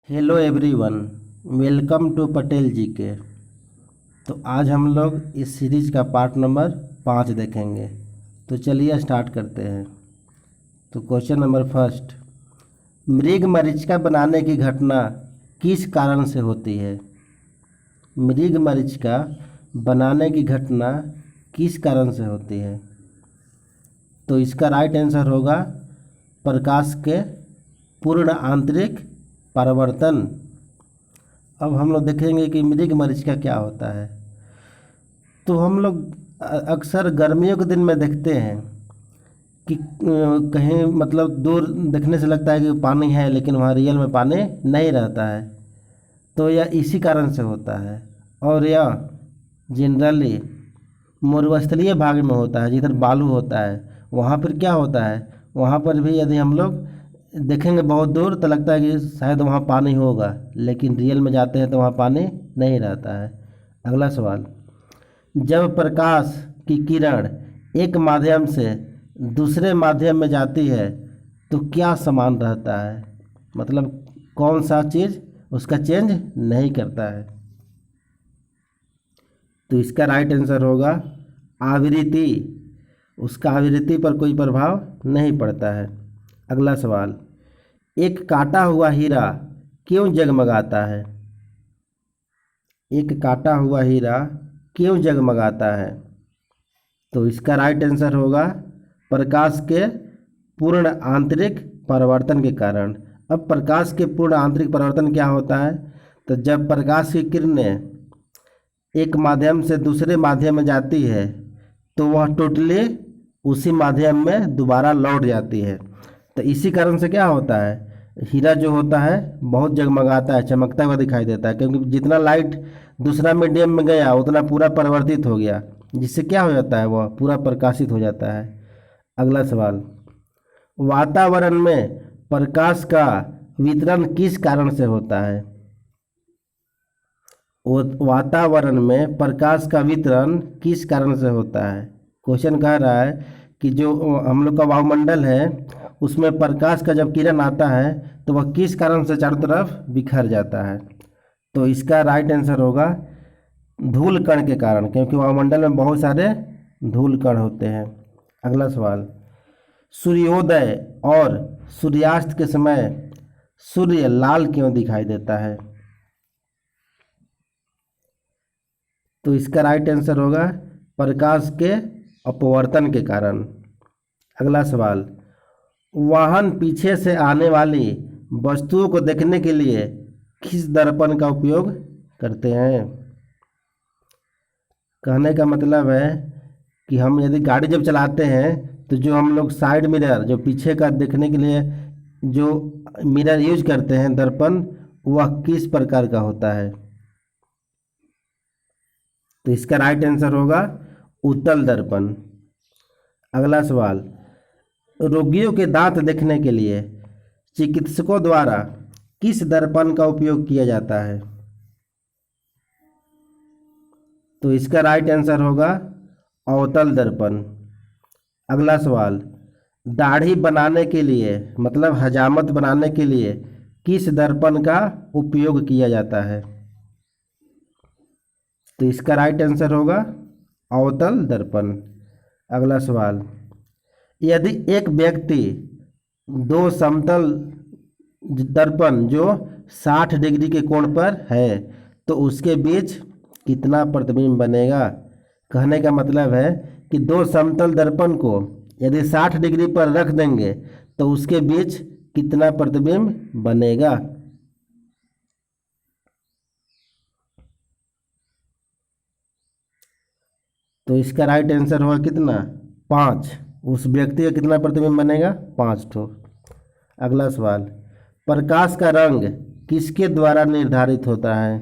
Hello everyone, welcome to Patel ji के। तो आज हम लोग इस सीरीज का पार्ट नंबर 5 देखेंगे। तो चलिए स्टार्ट करते हैं। तो क्वेश्चन नंबर फर्स्ट, मृग मरीचिका बनाने की घटना किस कारण से होती है? मृग मरीचिका बनाने की घटना किस कारण से होती है? तो इसका राइट आंसर होगा प्रकाश के पूर्ण आंतरिक परावर्तन। अब हम लोग देखेंगे कि मृग मरीचिका क्या होता है। तो हम लोग अक्सर गर्मियों के दिन में देखते हैं कि कहीं मतलब दूर देखने से लगता है कि पानी है, लेकिन वहाँ रियल में पानी नहीं रहता है। तो यह इसी कारण से होता है। और यह जनरली मरुस्थलीय भाग में होता है, जिधर बालू होता है। वहाँ पर क्या होता है, वहाँ पर भी यदि हम लोग देखेंगे बहुत दूर तो लगता है कि शायद वहाँ पानी होगा, लेकिन रियल में जाते हैं तो वहाँ पानी नहीं रहता है। अगला सवाल, जब प्रकाश की किरण एक माध्यम से दूसरे माध्यम में जाती है तो क्या समान रहता है? मतलब कौन सा चीज़ उसका चेंज नहीं करता है? तो इसका राइट आंसर होगा आवृत्ति। उसका आवृत्ति पर कोई प्रभाव नहीं पड़ता है। अगला सवाल, एक काटा हुआ हीरा क्यों जगमगाता है? एक काटा हुआ हीरा क्यों जगमगाता है? तो इसका राइट आंसर होगा प्रकाश के पूर्ण आंतरिक परावर्तन के कारण। अब प्रकाश के पूर्ण आंतरिक परावर्तन क्या होता है? तो जब प्रकाश की किरणें एक माध्यम से दूसरे माध्यम में जाती है तो वह टोटली उसी माध्यम में दोबारा लौट जाती है। तो इसी कारण से क्या होता है, हीरा जो होता है बहुत जगमगाता है, चमकता हुआ दिखाई देता है, क्योंकि जितना लाइट दूसरा मीडियम में गया उतना पूरा परिवर्तित हो गया, जिससे क्या हो जाता है, वह पूरा प्रकाशित हो जाता है। अगला सवाल, वातावरण में प्रकाश का वितरण किस कारण से होता है? वातावरण में प्रकाश का वितरण किस कारण से होता है? क्वेश्चन कह रहा है कि जो हम लोग का वायुमंडल है उसमें प्रकाश का जब किरण आता है तो वह किस कारण से चारों तरफ बिखर जाता है? तो इसका राइट आंसर होगा धूल कण के कारण, क्योंकि वायुमंडल में बहुत सारे धूल कण होते हैं। अगला सवाल, सूर्योदय और सूर्यास्त के समय सूर्य लाल क्यों दिखाई देता है? तो इसका राइट आंसर होगा प्रकाश के अपवर्तन के कारण। अगला सवाल, वाहन पीछे से आने वाली वस्तुओं को देखने के लिए किस दर्पण का उपयोग करते हैं? कहने का मतलब है कि हम यदि गाड़ी जब चलाते हैं तो जो हम लोग साइड मिरर, जो पीछे का देखने के लिए जो मिरर यूज करते हैं, दर्पण, वह किस प्रकार का होता है? तो इसका राइट आंसर होगा उत्तल दर्पण। अगला सवाल, रोगियों के दांत देखने के लिए चिकित्सकों द्वारा किस दर्पण का उपयोग किया जाता है? तो इसका राइट आंसर होगा अवतल दर्पण। अगला सवाल, दाढ़ी बनाने के लिए मतलब हजामत बनाने के लिए किस दर्पण का उपयोग किया जाता है? तो इसका राइट आंसर होगा अवतल दर्पण। अगला सवाल, यदि एक व्यक्ति दो समतल दर्पण जो 60 डिग्री के कोण पर है तो उसके बीच कितना प्रतिबिंब बनेगा? कहने का मतलब है कि दो समतल दर्पण को यदि 60 डिग्री पर रख देंगे तो उसके बीच कितना प्रतिबिंब बनेगा? तो इसका राइट आंसर होगा कितना, 5। उस व्यक्ति का कितना प्रतिबिंब बनेगा, 5 ठो। अगला सवाल, प्रकाश का रंग किसके द्वारा निर्धारित होता है?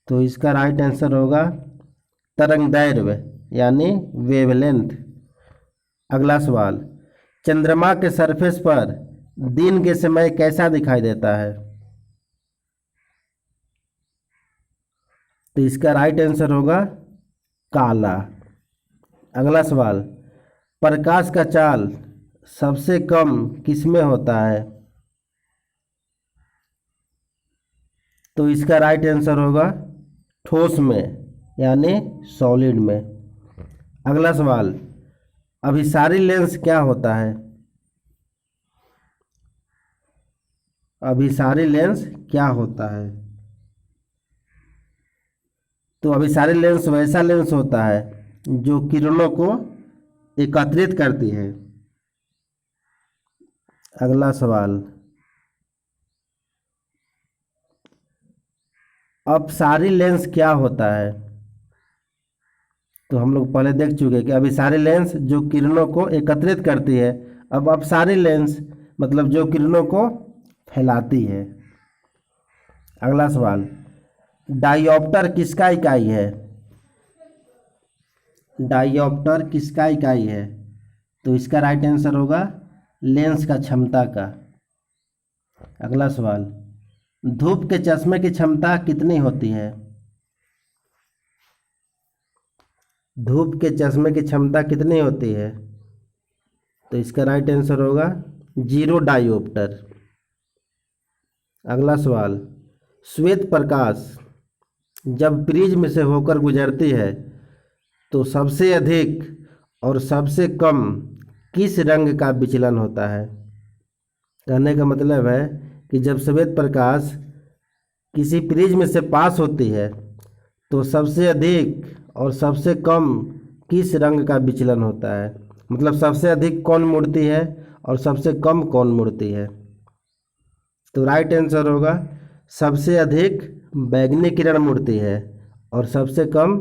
तो इसका राइट आंसर होगा तरंगदैर्घ्य यानी वेवलेंथ। अगला सवाल, चंद्रमा के सरफेस पर दिन के समय कैसा दिखाई देता है? तो इसका राइट आंसर होगा काला। अगला सवाल, प्रकाश का चाल सबसे कम किसमें होता है? तो इसका राइट आंसर होगा ठोस में यानी सॉलिड में। अगला सवाल, अभिसारी लेंस क्या होता है? अभिसारी लेंस क्या होता है? तो अभिसारी लेंस वैसा लेंस होता है जो किरणों को एकत्रित करती है। अगला सवाल, अपसारी लेंस क्या होता है? तो हम लोग पहले देख चुके हैं कि अभिसारी लेंस जो किरणों को एकत्रित करती है। अब अपसारी लेंस मतलब जो किरणों को फैलाती है। अगला सवाल, डायोप्टर किसका इकाई है? डायोप्टर किसका इकाई है? तो इसका राइट आंसर होगा लेंस का क्षमता का। अगला सवाल, धूप के चश्मे की क्षमता कितनी होती है? धूप के चश्मे की क्षमता कितनी होती है? तो इसका राइट आंसर होगा 0 डायोप्टर। अगला सवाल, श्वेत प्रकाश जब प्रिज्म से होकर गुजरती है तो सबसे अधिक और सबसे कम किस रंग का विचलन होता है? कहने का मतलब है कि जब श्वेत प्रकाश किसी प्रिज्म से पास होती है तो सबसे अधिक और सबसे कम किस रंग का विचलन होता है, मतलब सबसे अधिक कौन मुड़ती है और सबसे कम कौन मुड़ती है। तो राइट आंसर होगा सबसे अधिक बैंगनी किरण मुड़ती है और सबसे कम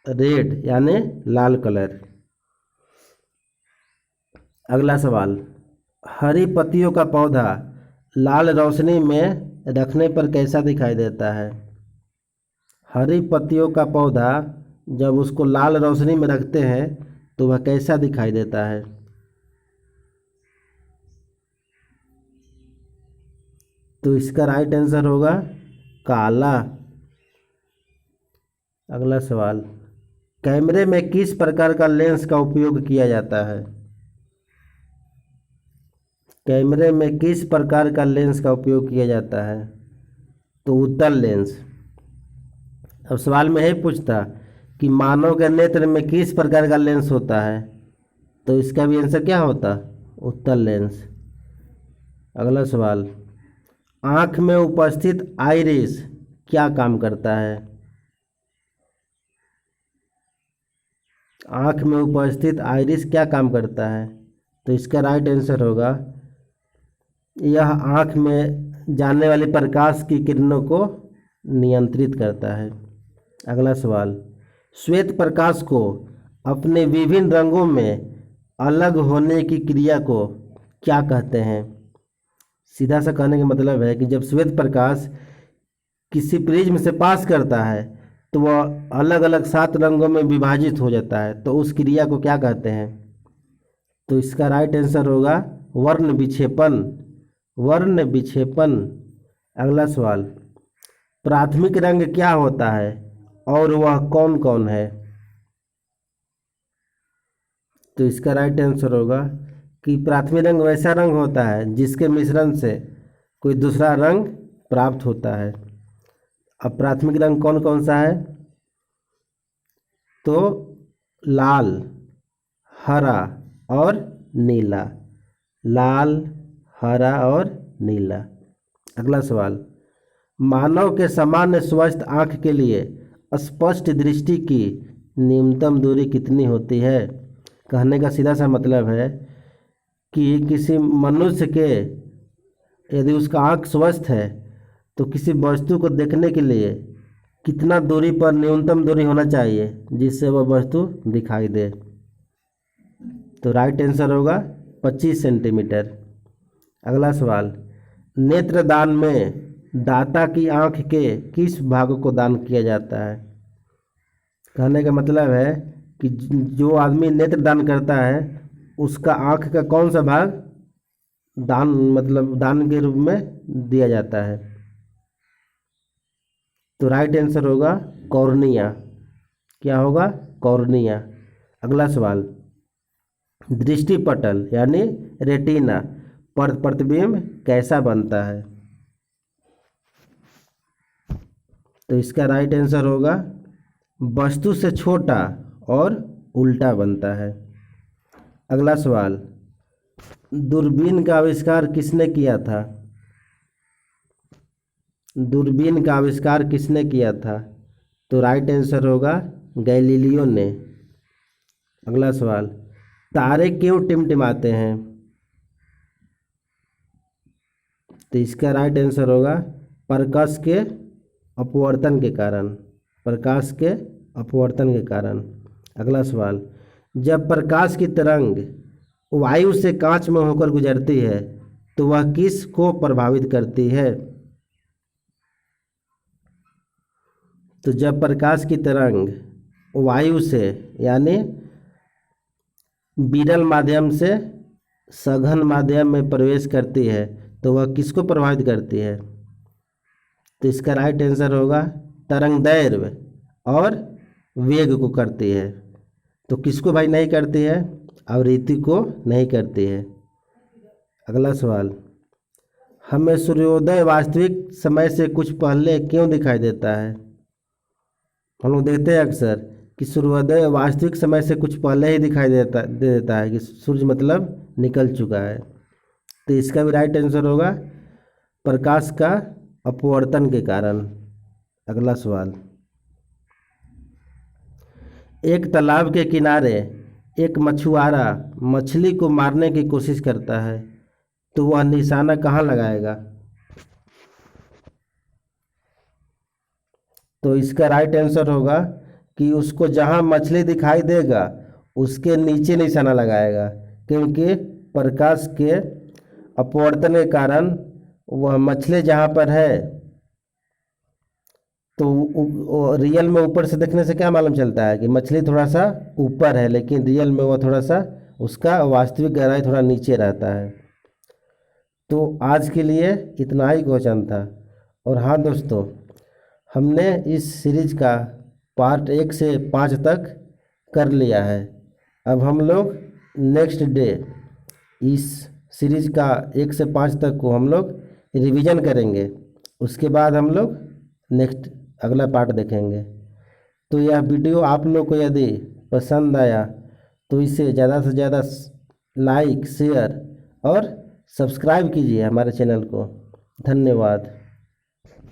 रेड यानी लाल कलर। अगला सवाल, हरी पत्तियों का पौधा लाल रोशनी में रखने पर कैसा दिखाई देता है? हरी पत्तियों का पौधा जब उसको लाल रोशनी में रखते हैं तो वह कैसा दिखाई देता है? तो इसका राइट आंसर होगा काला। अगला सवाल, कैमरे में किस प्रकार का लेंस का उपयोग किया जाता है? कैमरे में किस प्रकार का लेंस का उपयोग किया जाता है? तो उत्तल लेंस। अब सवाल में यही पूछता कि मानव के नेत्र में किस प्रकार का लेंस होता है, तो इसका भी आंसर क्या होता? उत्तल लेंस। अगला सवाल, आँख में उपस्थित आइरिस क्या काम करता है? आँख में उपस्थित आइरिस क्या काम करता है? तो इसका राइट आंसर होगा यह आँख में जाने वाली प्रकाश की किरणों को नियंत्रित करता है। अगला सवाल, श्वेत प्रकाश को अपने विभिन्न रंगों में अलग होने की क्रिया को क्या कहते हैं? सीधा सा कहने का मतलब है कि जब श्वेत प्रकाश किसी प्रिज्म से पास करता है तो वह अलग अलग 7 रंगों में विभाजित हो जाता है, तो उस क्रिया को क्या कहते हैं? तो इसका राइट आंसर होगा वर्ण विक्षेपण। वर्ण विक्षेपण। अगला सवाल, प्राथमिक रंग क्या होता है और वह कौन कौन है? तो इसका राइट आंसर होगा कि प्राथमिक रंग वैसा रंग होता है जिसके मिश्रण से कोई दूसरा रंग प्राप्त होता है। अब प्राथमिक रंग कौन कौन सा है? तो लाल, हरा और नीला। लाल, हरा और नीला। अगला सवाल, मानव के सामान्य स्वस्थ आँख के लिए स्पष्ट दृष्टि की न्यूनतम दूरी कितनी होती है? कहने का सीधा सा मतलब है कि किसी मनुष्य के यदि उसका आँख स्वस्थ है तो किसी वस्तु को देखने के लिए कितना दूरी पर न्यूनतम दूरी होना चाहिए जिससे वह वस्तु दिखाई दे? तो राइट आंसर होगा 25 सेंटीमीटर। अगला सवाल, नेत्रदान में दाता की आँख के किस भाग को दान किया जाता है? कहने का मतलब है कि जो आदमी नेत्रदान करता है उसका आँख का कौन सा भाग दान मतलब दान के रूप में दिया जाता है? तो राइट आंसर होगा कॉर्निया। क्या होगा? कॉर्निया। अगला सवाल, दृष्टिपटल यानी रेटिना पर प्रतिबिंब कैसा बनता है? तो इसका राइट आंसर होगा वस्तु से छोटा और उल्टा बनता है। अगला सवाल, दूरबीन का आविष्कार किसने किया था? दूरबीन का आविष्कार किसने किया था? तो राइट आंसर होगा गैलीलियो ने। अगला सवाल, तारे क्यों टिमटिमाते हैं? तो इसका राइट आंसर होगा प्रकाश के अपवर्तन के कारण। प्रकाश के अपवर्तन के कारण। अगला सवाल, जब प्रकाश की तरंग वायु से कांच में होकर गुजरती है तो वह किस को प्रभावित करती है? तो जब प्रकाश की तरंग वायु से यानी विरल माध्यम से सघन माध्यम में प्रवेश करती है तो वह किसको प्रभावित करती है? तो इसका राइट आंसर होगा तरंगदैर्घ्य और वेग को करती है। तो किसको भाई नहीं करती है? आवृत्ति को नहीं करती है। अगला सवाल, हमें सूर्योदय वास्तविक समय से कुछ पहले क्यों दिखाई देता है? हम लोग देखते हैं अक्सर कि सूर्योदय वास्तविक समय से कुछ पहले ही दिखाई देता है कि सूर्य मतलब निकल चुका है। तो इसका भी राइट आंसर होगा प्रकाश का अपवर्तन के कारण। अगला सवाल, एक तालाब के किनारे एक मछुआरा मछली को मारने की कोशिश करता है तो वह निशाना कहाँ लगाएगा? तो इसका राइट आंसर होगा कि उसको जहाँ मछली दिखाई देगा उसके नीचे निशाना लगाएगा, क्योंकि प्रकाश के अपवर्तन के कारण वह मछली जहाँ पर है तो रियल में ऊपर से देखने से क्या मालूम चलता है कि मछली थोड़ा सा ऊपर है, लेकिन रियल में वह थोड़ा सा उसका वास्तविक गहराई थोड़ा नीचे रहता है। तो आज के लिए इतना ही क्वेश्चन था। और हाँ दोस्तों, हमने इस सीरीज का पार्ट 1 से 5 तक कर लिया है। अब हम लोग नेक्स्ट डे इस सीरीज का 1 से 5 तक को हम लोग रिवीजन करेंगे। उसके बाद हम लोग नेक्स्ट अगला पार्ट देखेंगे। तो यह वीडियो आप लोग को यदि पसंद आया तो इसे ज़्यादा से ज़्यादा लाइक, शेयर और सब्सक्राइब कीजिए हमारे चैनल को। धन्यवाद।